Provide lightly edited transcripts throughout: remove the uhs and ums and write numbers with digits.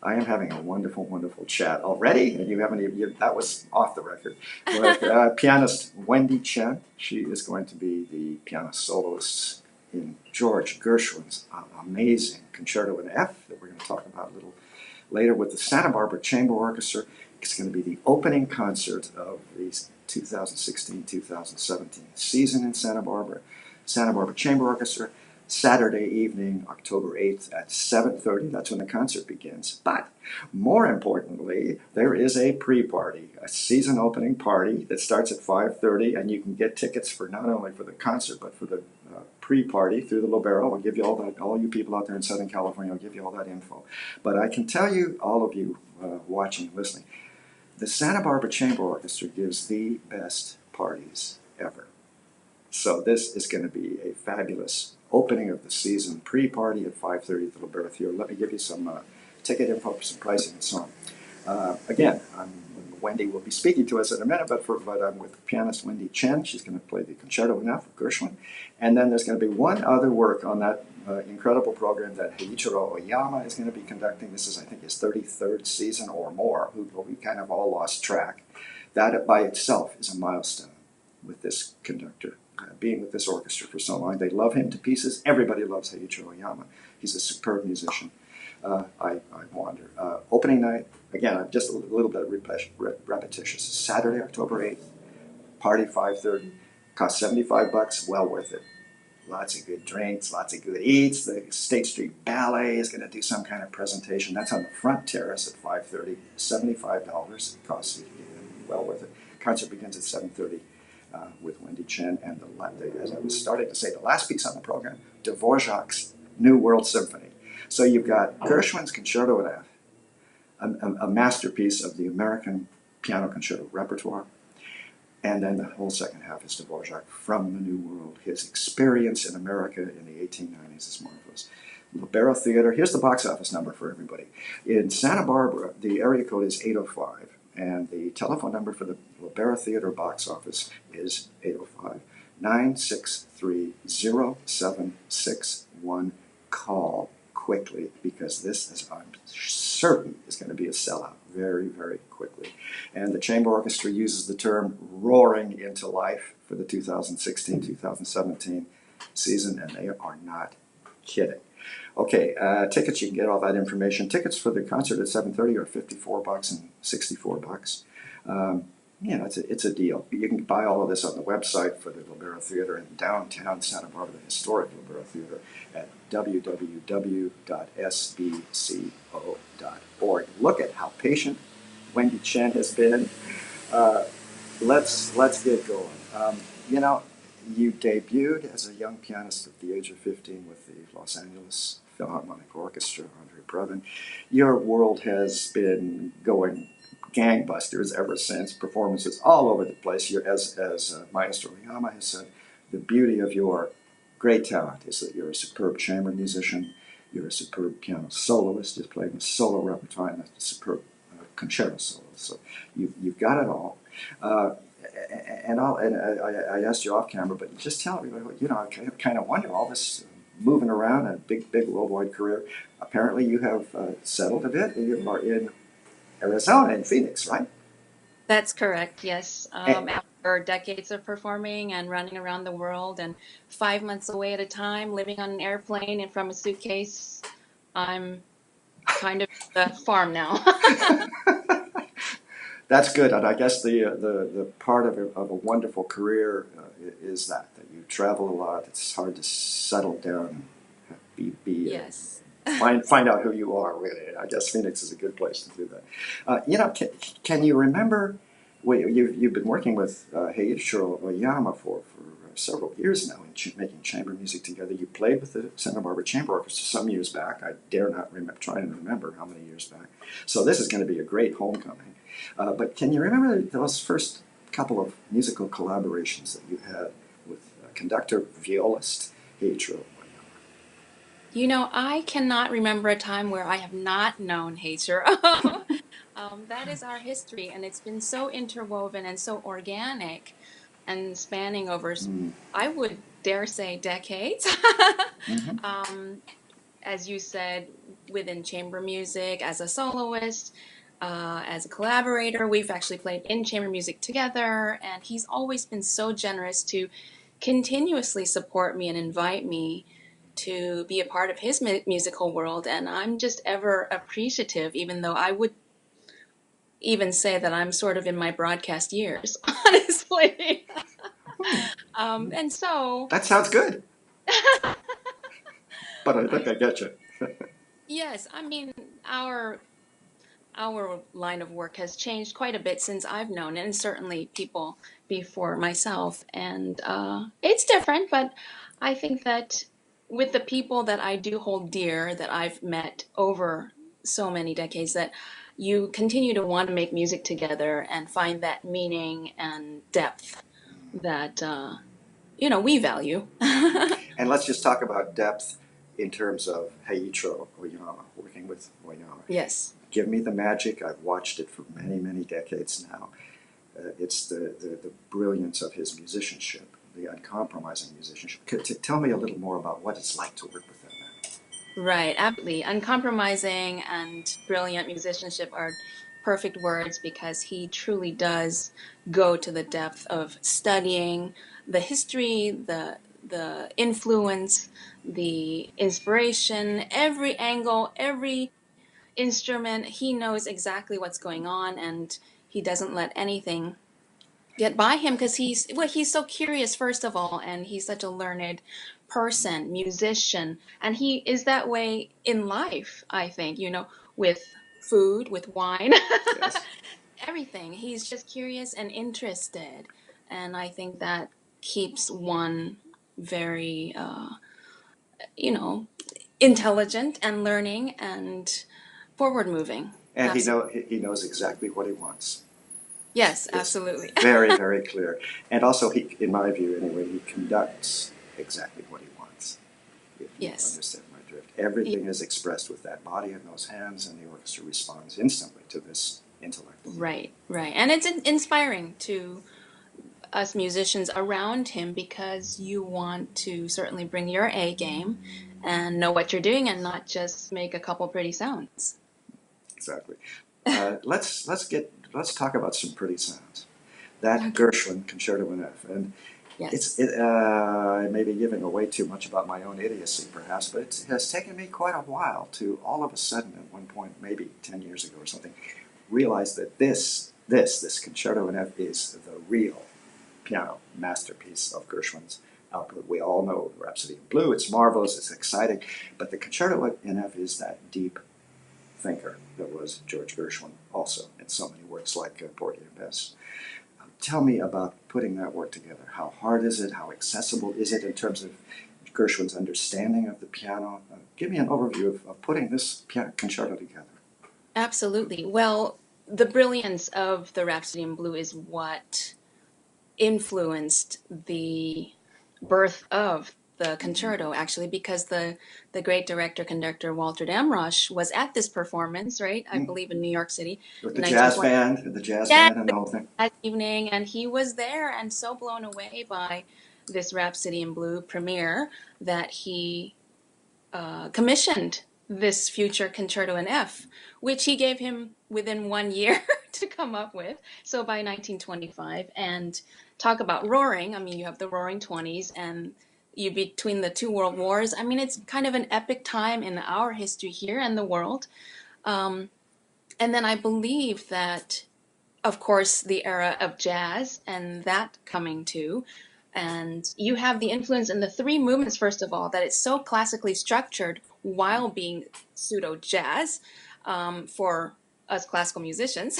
I am having a wonderful, wonderful chat already, and you haven't even, that was off the record, with pianist Wendy Chen. She is going to be the piano soloist in George Gershwin's amazing Concerto in F that we're going to talk about a little later with the Santa Barbara Chamber Orchestra. It's going to be the opening concert of the 2016-2017 season in Santa Barbara. Santa Barbara Chamber Orchestra, Saturday evening, October 8th at 7:30. That's when the concert begins. But more importantly, there is a pre-party, a season opening party that starts at 5:30, and you can get tickets for not only for the concert but for the pre-party through the Libero. I'll give you all that, all you people out there in Southern California, I'll give you all that info. But I can tell you, all of you watching and listening, the Santa Barbara Chamber Orchestra gives the best parties ever. So this is going to be a fabulous opening of the season pre-party at 5:30 at the Libero Theater. Let me give you some ticket info, some pricing, and so on. Again, Wendy will be speaking to us in a minute, but I'm with pianist Wendy Chen. She's going to play the Concerto in F of Gershwin. And then there's going to be one other work on that incredible program that Heiichiro Oyama is going to be conducting. This is, I think, his 33rd season or more. We kind of all lost track. That by itself is a milestone with this conductor. Being with this orchestra for so long. They love him to pieces. Everybody loves Heiichiro Oyama. He's a superb musician. I wander. Opening night, again, I'm just a little bit repetitious. Saturday, October 8th, party 5:30, cost $75, well worth it. Lots of good drinks, lots of good eats. The State Street Ballet is going to do some kind of presentation. That's on the front terrace at 5:30, $75 costs, well worth it. Concert begins at 7:30. With Wendy Chen, and as I was starting to say, the last piece on the program, Dvorak's New World Symphony. So you've got Gershwin's Concerto in F, a masterpiece of the American piano concerto repertoire, and then the whole second half is Dvorak from the New World. His experience in America in the 1890s is marvelous. Libero Theater, here's the box office number for everybody. In Santa Barbara, the area code is 805. And the telephone number for the Libero Theater box office is 805-963-0761. Call quickly, because this is, I'm certain, is going to be a sellout very, very quickly. And the Chamber Orchestra uses the term roaring into life for the 2016-2017 season, and they are not kidding. Okay, tickets, you can get all that information. Tickets for the concert at 7:30 are $54 and $64. It's a deal. You can buy all of this on the website for the Libero Theater in downtown Santa Barbara, the historic Libero Theater, at www.sbco.org. Look at how patient Wendy Chen has been. Let's get going. You debuted as a young pianist at the age of 15 with the Los Angeles Philharmonic Orchestra, Andre Previn. Your world has been going gangbusters ever since, performances all over the place. As Maestro Oyama has said, the beauty of your great talent is that you're a superb chamber musician, you're a superb piano soloist, you're playing the solo repertoire, and a superb concerto soloist. So you've got it all. I asked you off camera, but just tell everybody, I kind of wonder, all this moving around, a big worldwide career. Apparently you have settled a bit. You are in Arizona, in Phoenix, right? That's correct, yes. After decades of performing and running around the world and 5 months away at a time, living on an airplane and from a suitcase, I'm kind of at the farm now. That's good, and I guess the part of a wonderful career is that you travel a lot. It's hard to settle down, Yes. find out who you are. Really, I guess Phoenix is a good place to do that. Can you remember? You've been working with Heiichiro Oyama for several years now, making chamber music together. You played with the Santa Barbara Chamber Orchestra some years back. I dare not try and remember how many years back. So this is going to be a great homecoming. But can you remember those first couple of musical collaborations that you had with conductor, violist Heiichiro Oyama? I cannot remember a time where I have not known Heiichiro. That is our history, and it's been so interwoven and so organic and spanning over, I would dare say, decades. Mm-hmm. um, as you said, within chamber music, as a soloist, as a collaborator. We've actually played in chamber music together, and he's always been so generous to continuously support me and invite me to be a part of his musical world. And I'm just ever appreciative, even though I would even say that I'm sort of in my broadcast years, honestly. And so, That sounds good, but I think I get you. yes, I mean, our line of work has changed quite a bit since I've known, and certainly people before myself. And it's different, but I think that with the people that I do hold dear, that I've met over so many decades, that you continue to want to make music together and find that meaning and depth that we value. And let's just talk about depth in terms of Heiichiro Oyama, working with Oyama. Yes. Give me the magic. I've watched it for many, many decades now. It's the brilliance of his musicianship, the uncompromising musicianship. Tell me a little more about what it's like to work with that man. Right, absolutely. Uncompromising and brilliant musicianship are perfect words because he truly does go to the depth of studying the history, the influence, the inspiration, every angle, every instrument. He knows exactly what's going on, and he doesn't let anything get by him because he's so curious, first of all, and he's such a learned person, musician, and he is that way in life, I think, with food, with wine, Yes. everything. He's just curious and interested, and I think that keeps one very you know intelligent and learning and forward moving. And Absolutely. he knows exactly what he wants. Yes, It's absolutely. very, very clear. And also, he, in my view anyway, he conducts exactly what he wants, if you Yes. understand my drift. Everything is expressed with that body and those hands, and the orchestra responds instantly to this intellect. Right, right. And it's inspiring to us musicians around him because you want to certainly bring your A game and know what you're doing and not just make a couple pretty sounds. Exactly. Let's talk about some pretty sounds. That Okay. Gershwin Concerto in F, and Yes. I may be giving away too much about my own idiocy, perhaps, but it has taken me quite a while to all of a sudden, at one point, maybe 10 years ago or something, realize that this Concerto in F is the real piano masterpiece of Gershwin's output. We all know Rhapsody in Blue. It's marvelous. It's exciting, but the Concerto in F is that deep thinker that was George Gershwin also in so many works like Porgy and Bess. Tell me about putting that work together. How hard is it? How accessible is it in terms of Gershwin's understanding of the piano? Give me an overview of putting this piano concerto together. Absolutely. Well, the brilliance of the Rhapsody in Blue is what influenced the birth of the concerto, actually, because the great director conductor Walter Damrosch was at this performance, right? I Mm. believe in New York City With in 1920. the jazz Yeah, band, and the whole thing. that evening, and he was there and so blown away by this Rhapsody in Blue premiere that he commissioned this future concerto in F, which he gave him within 1 year to come up with. So by 1925, and talk about roaring. I mean, you have the Roaring Twenties, and you between the two world wars. I mean, it's kind of an epic time in our history here and the world. Um, and then I believe that, of course, the era of jazz and that coming too. And you have the influence in the three movements, first of all, that it's so classically structured while being pseudo jazz for us classical musicians.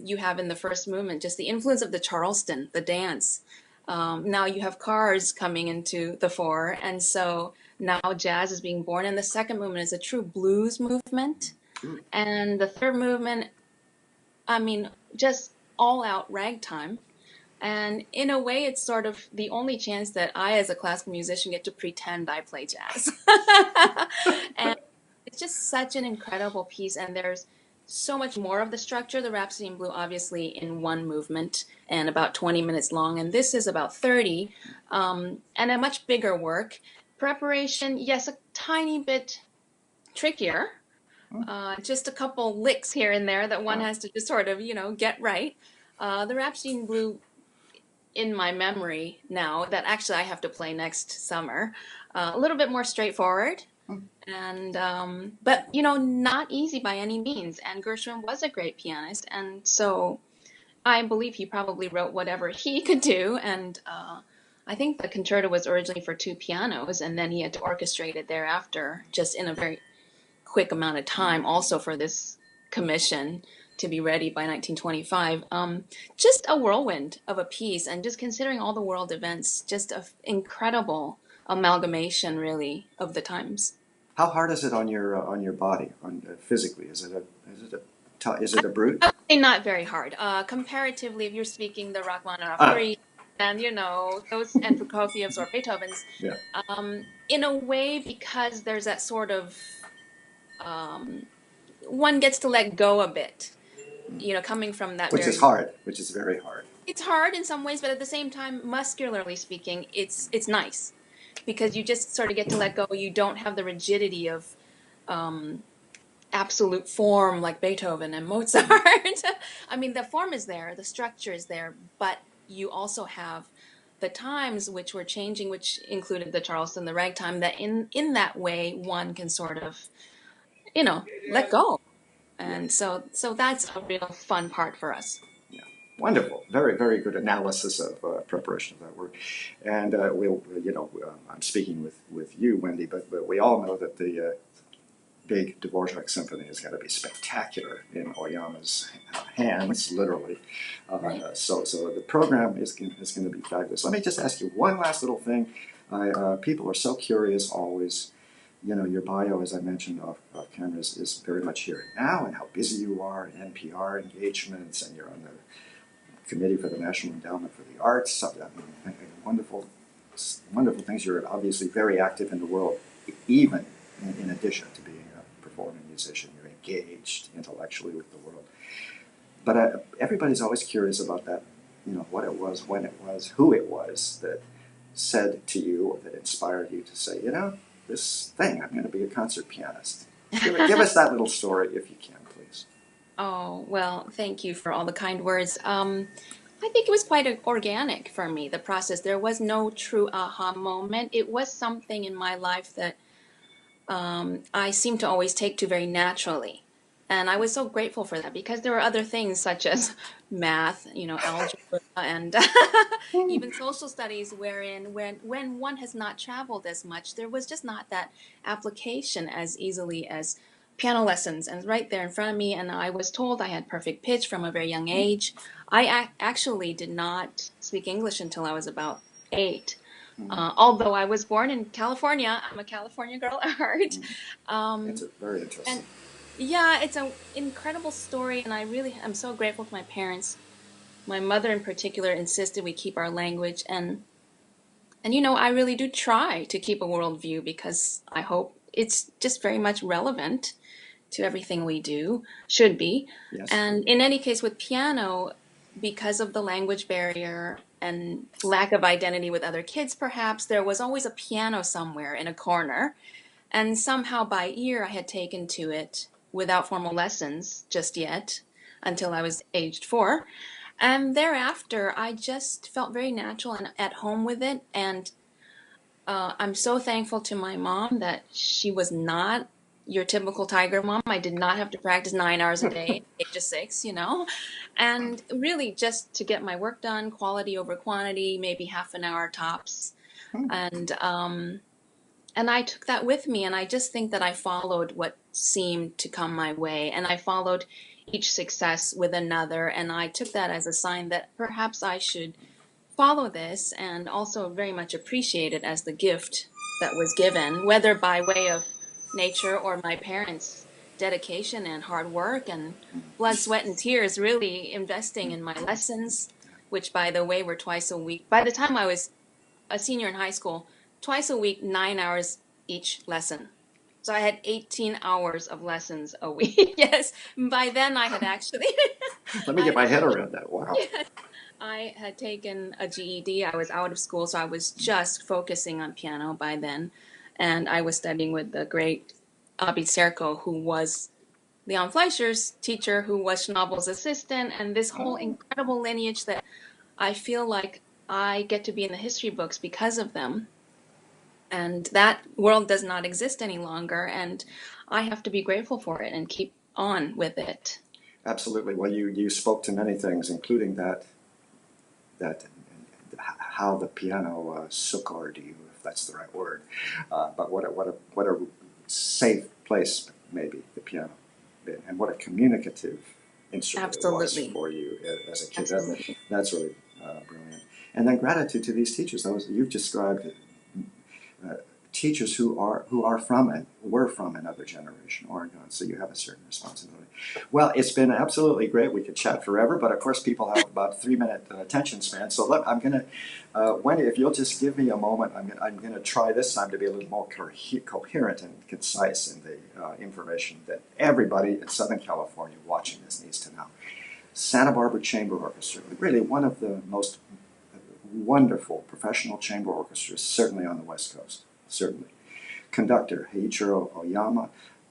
You have in the first movement just the influence of the Charleston, the dance. Now you have cars coming into the fore. And so now jazz is being born. And the second movement is a true blues movement. Mm. And the third movement, I mean, just all out ragtime. And in a way, it's sort of the only chance that I, as a classical musician, get to pretend I play jazz. And it's just such an incredible piece. And there's so much more of the structure. The Rhapsody in Blue, obviously, in one movement and about 20 minutes long. And this is about 30, and a much bigger work. Preparation, yes, a tiny bit trickier. Hmm. Just a couple licks here and there that one Uh, has to just sort of, get right. The Rhapsody in Blue in my memory now that actually I have to play next summer. A little bit more straightforward, hmm. and but not easy by any means. And Gershwin was a great pianist, and so I believe he probably wrote whatever he could do. And I think the concerto was originally for two pianos, and then he had to orchestrate it thereafter, just in a very quick amount of time, also for this commission to be ready by 1925. Just a whirlwind of a piece, and just considering all the world events, just an incredible amalgamation, really, of the times. How hard is it on your body, on physically? Is it a brute? I would say not very hard. Comparatively, if you're speaking the Rachmaninoff Ah, 3, and those and Prokofiev's or Beethoven's, yeah. in a way, because there's that sort of um, one gets to let go a bit, coming from that Which is very. hard, which is very hard. It's hard in some ways, but at the same time, muscularly speaking, it's nice because you just sort of get to let go. You don't have the rigidity of um, absolute form like Beethoven and Mozart. I mean, the form is there, the structure is there, but you also have the times which were changing, which included the Charleston, the ragtime. That in that way, one can sort of let go, Yeah, and so that's a real fun part for us. yeah. Wonderful. Very, very good analysis of preparation of that work. And I'm speaking with you, Wendy, but we all know that the big Dvorak symphony is going to be spectacular in Oyama's hands, literally. Right. So the program is going to be fabulous. Let me just ask you one last little thing. People are so curious always. Your bio, as I mentioned off camera, is very much here and now, and how busy you are, and NPR engagements, and you're on the committee for the National Endowment for the Arts. So, I mean, wonderful, wonderful things. You're obviously very active in the world, even in addition to being a performing musician. You're engaged intellectually with the world. But everybody's always curious about that, what it was, when it was, who it was that said to you or that inspired you to say, this thing, I'm going to be a concert pianist. Give us that little story if you can, please. Oh, well, thank you for all the kind words. I think it was quite organic for me, the process. There was no true aha moment. It was something in my life that I seemed to always take to very naturally. And I was so grateful for that because there were other things such as math, algebra, and even social studies, wherein when one has not traveled as much, there was just not that application as easily as piano lessons. And right there in front of me, and I was told I had perfect pitch from a very young age. I actually did not speak English until I was about 8. Although I was born in California, I'm a California girl at heart. It's Um, very interesting. and yeah, it's an incredible story, and I'm so grateful to my parents. My mother in particular insisted we keep our language, and I really do try to keep a worldview because I hope it's just very much relevant to everything we do, should be. Yes. And in any case, with piano, because of the language barrier and lack of identity with other kids, perhaps, there was always a piano somewhere in a corner. And somehow by ear, I had taken to it without formal lessons just yet until I was aged 4. And thereafter, I just felt very natural and at home with it. And I'm so thankful to my mom that she was not your typical tiger mom. I did not have to practice 9 hours a day at the age of 6. And really just to get my work done, quality over quantity, maybe half an hour tops. And and I took that with me, and I just think that I followed what seemed to come my way, and I followed each success with another, and I took that as a sign that perhaps I should follow this and also very much appreciate it as the gift that was given, whether by way of nature or my parents' dedication and hard work and blood, sweat, and tears, really investing in my lessons, which, by the way, were twice a week. By the time I was a senior in high school, twice a week, 9 hours each lesson. So I had 18 hours of lessons a week. Yes, by then I had actually, Let me I get had my head actually, around that. Wow. yes, I had taken a GED. I was out of school, so I was just focusing on piano by then. and I was studying with the great Abi Serko, who was Leon Fleischer's teacher, who was Schnabel's assistant, and this whole Oh, incredible lineage that I feel like I get to be in the history books because of them. And that world does not exist any longer, and I have to be grateful for it and keep on with it. absolutely. Well, you spoke to many things, including that how the piano succored you, if that's the right word. But what a safe place maybe the piano been, and what a communicative instrument it was Absolutely. for you as a kid. Absolutely. That's really brilliant. And then gratitude to these teachers. Those you've described uh, teachers who are from and were from another generation, Oregon. So you have a certain responsibility. Well, it's been absolutely great. We could chat forever, but of course, people have about 3 minute attention span. So I'm going to, Wendy, if you'll just give me a moment, I'm going to try this time to be a little more coherent and concise in the information that everybody in Southern California watching this needs to know. Santa Barbara Chamber Orchestra, really one of the most wonderful professional chamber orchestras, certainly on the West Coast, certainly. Conductor Heiichiro Oyama,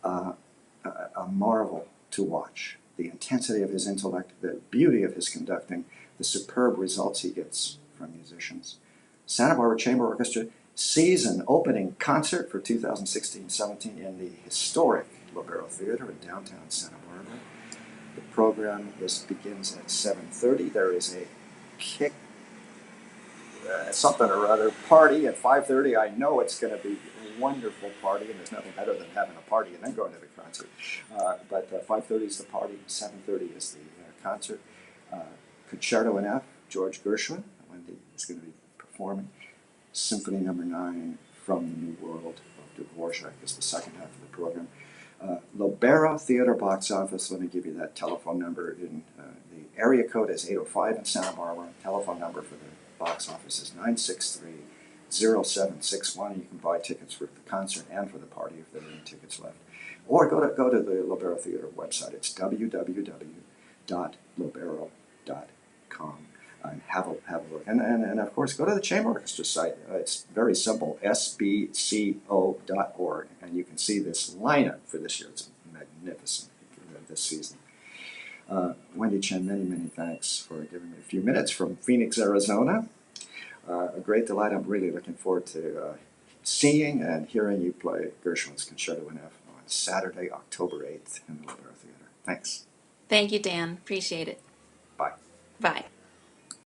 a marvel to watch. The intensity of his intellect, the beauty of his conducting, the superb results he gets from musicians. Santa Barbara Chamber Orchestra season opening concert for 2016-17 in the historic Libero Theater in downtown Santa Barbara. The program begins at 7:30. There is a kick something or other party at 5:30. I know it's going to be a wonderful party, and there's nothing better than having a party and then going to the concert. But 5:30 is the party, 7:30 is the concert. Concerto in F, George Gershwin, Wendy is going to be performing. Symphony Number 9 from the New World of Dvorak is the second half of the program. Libero Theater box office, let me give you that telephone number. The area code is 805 in Santa Barbara. Telephone number for the box office is 963-0761. You can buy tickets for the concert and for the party if there are any tickets left. Or go to the Libero Theater website. It's www.libero.com. And have a look. And of course, go to the Chamber Orchestra site. It's very simple, sbco.org. And you can see this lineup for this year. It's magnificent this season. Wendy Chen, many, many thanks for giving me a few minutes from Phoenix, Arizona. A great delight. I'm really looking forward to seeing and hearing you play Gershwin's Concerto in F on Saturday, October 8th in the Libero Theater. Thanks. Thank you, Dan. Appreciate it. Bye. Bye.